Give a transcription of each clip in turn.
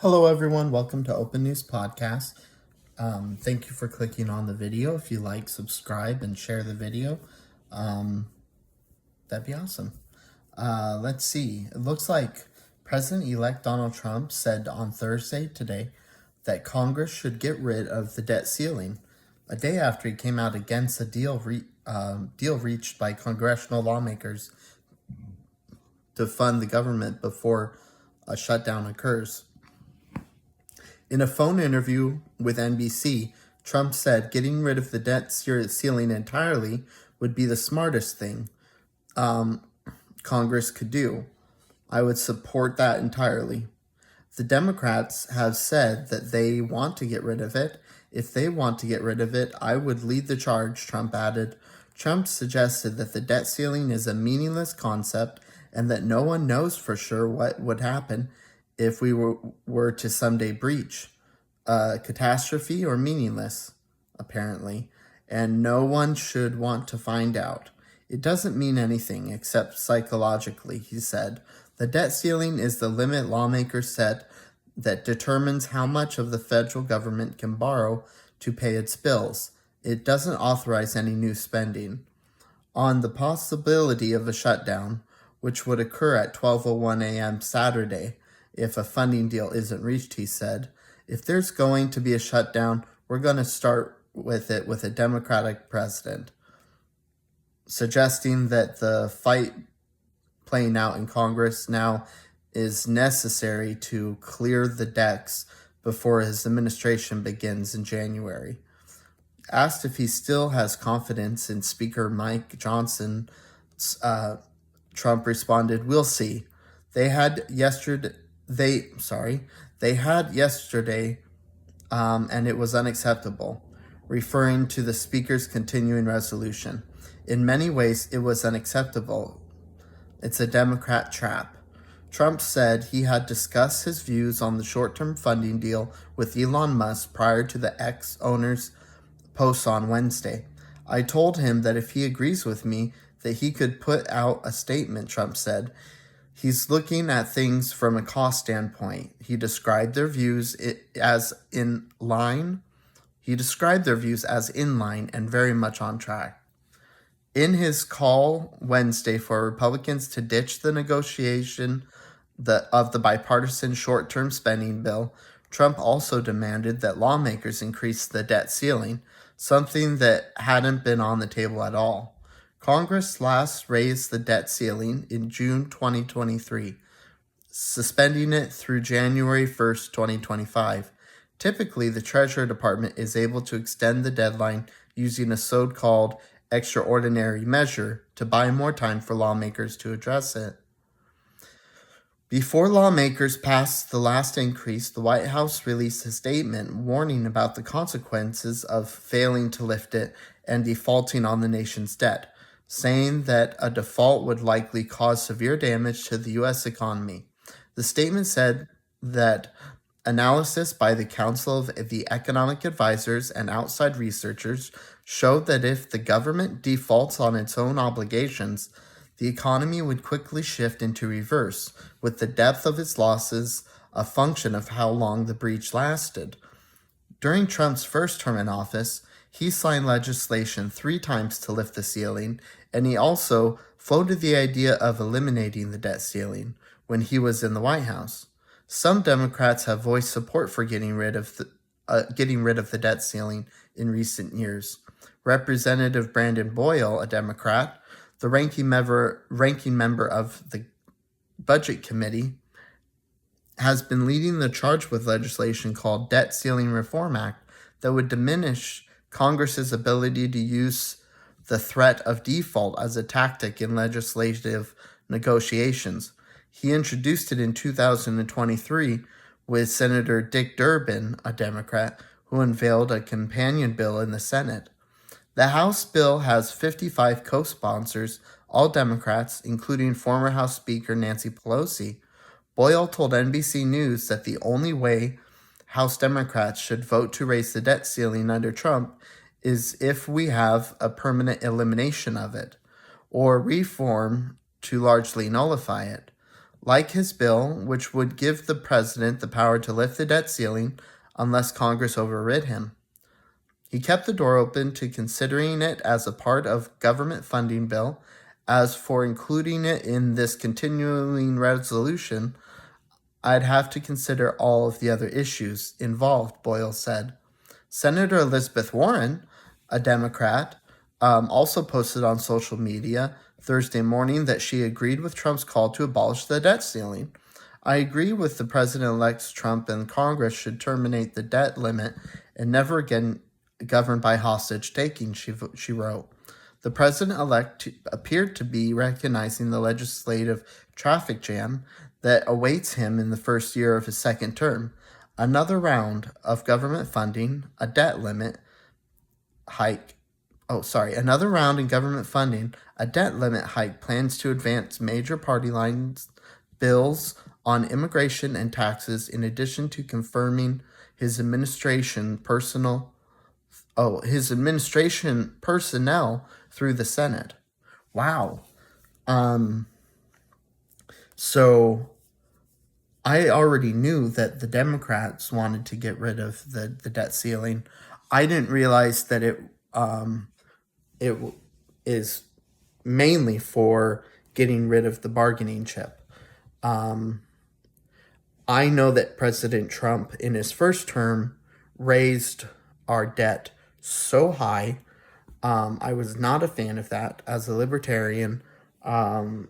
Hello, everyone. Welcome to Open News Podcast. Thank you for clicking on the video. If you like, subscribe, and share the video, that'd be awesome. Let's see. It looks like President-elect Donald Trump said on Thursday today that Congress should get rid of the debt ceiling, a day after he came out against a deal reached by congressional lawmakers to fund the government before a shutdown occurs. In a phone interview with NBC, Trump said getting rid of the debt ceiling entirely would be the smartest thing Congress could do. I would support that entirely. The Democrats have said that they want to get rid of it. If they want to get rid of it, I would lead the charge, Trump added. Trump suggested that the debt ceiling is a meaningless concept and that no one knows for sure what would happen if we were to someday breach. Catastrophe or meaningless, apparently, and no one should want to find out. It doesn't mean anything except psychologically, he said. The debt ceiling is the limit lawmakers set that determines how much of the federal government can borrow to pay its bills. It doesn't authorize any new spending. On the possibility of a shutdown, which would occur at 12:01 a.m. Saturday if a funding deal isn't reached, he said, if there's going to be a shutdown, we're going to start with it with a Democratic president, suggesting that the fight playing out in Congress now is necessary to clear the decks before his administration begins in January. Asked if he still has confidence in Speaker Mike Johnson, Trump responded, "We'll see. They had yesterday, and it was unacceptable," referring to the Speaker's continuing resolution. In many ways, it was unacceptable. It's a Democrat trap. Trump said he had discussed his views on the short-term funding deal with Elon Musk prior to the ex-owner's post on Wednesday. I told him that if he agrees with me, that he could put out a statement, Trump said. He's looking at things from a cost standpoint. He described their views as in line. And very much on track. In his call Wednesday for Republicans to ditch the negotiation of the bipartisan short-term spending bill, Trump also demanded that lawmakers increase the debt ceiling, something that hadn't been on the table at all. Congress last raised the debt ceiling in June 2023, suspending it through January 1st, 2025. Typically, the Treasury Department is able to extend the deadline using a so-called extraordinary measure to buy more time for lawmakers to address it. Before lawmakers passed the last increase, the White House released a statement warning about the consequences of failing to lift it and defaulting on the nation's debt, saying that a default would likely cause severe damage to the U.S. economy. The statement said that analysis by the Council of the Economic Advisors and outside researchers showed that if the government defaults on its own obligations, the economy would quickly shift into reverse, with the depth of its losses a function of how long the breach lasted. During Trump's first term in office, he signed legislation 3 times to lift the ceiling, and he also floated the idea of eliminating the debt ceiling when he was in the White House. Some Democrats have voiced support for getting rid of the debt ceiling in recent years. Representative Brandon Boyle, a Democrat, the ranking member of the Budget Committee, has been leading the charge with legislation called Debt Ceiling Reform Act that would diminish Congress's ability to use the threat of default as a tactic in legislative negotiations. He introduced it in 2023 with Senator Dick Durbin, a Democrat, who unveiled a companion bill in the Senate. The House bill has 55 co-sponsors, all Democrats, including former House Speaker Nancy Pelosi. Boyle told NBC News that the only way House Democrats should vote to raise the debt ceiling under Trump is if we have a permanent elimination of it, or reform to largely nullify it. like his bill, which would give the president the power to lift the debt ceiling unless Congress overrid him. He kept the door open to considering it as a part of government funding bill. As for including it in this continuing resolution, I'd have to consider all of the other issues involved, Boyle said. Senator Elizabeth Warren, a Democrat, also posted on social media Thursday morning that she agreed with Trump's call to abolish the debt ceiling. I agree with the President-elect Trump, and Congress should terminate the debt limit and never again govern by hostage-taking, she wrote. The president-elect appeared to be recognizing the legislative traffic jam that awaits him in the first year of his second term. Another round of government funding, a debt limit hike. Another round in government funding, a debt limit hike plans to advance major party lines bills on immigration and taxes, in addition to confirming his administration personnel through the Senate. Wow. So I already knew that the Democrats wanted to get rid of the debt ceiling. I didn't realize that it is mainly for getting rid of the bargaining chip. I know that President Trump, in his first term, raised our debt so high. I was not a fan of that as a libertarian, or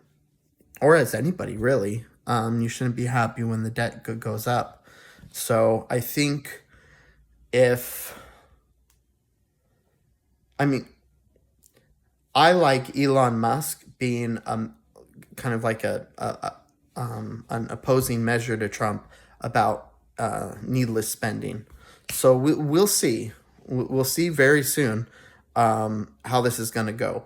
as anybody, really. You shouldn't be happy when the debt goes up. So I think I like Elon Musk being kind of like an opposing measure to Trump about needless spending. So we'll see. We'll see very soon how this is going to go.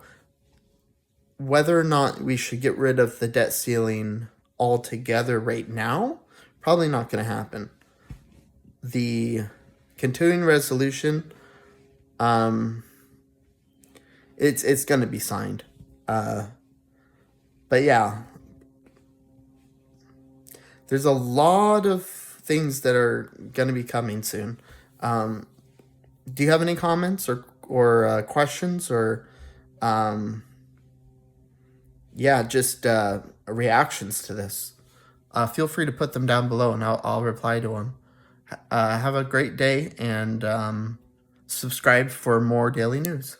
Whether or not we should get rid of the debt ceiling altogether right now, probably not going to happen. The continuing resolution, it's going to be signed. But yeah, there's a lot of things that are going to be coming soon. Do you have any comments or questions or just reactions to this? Feel free to put them down below, and I'll reply to them. Have a great day, and subscribe for more daily news.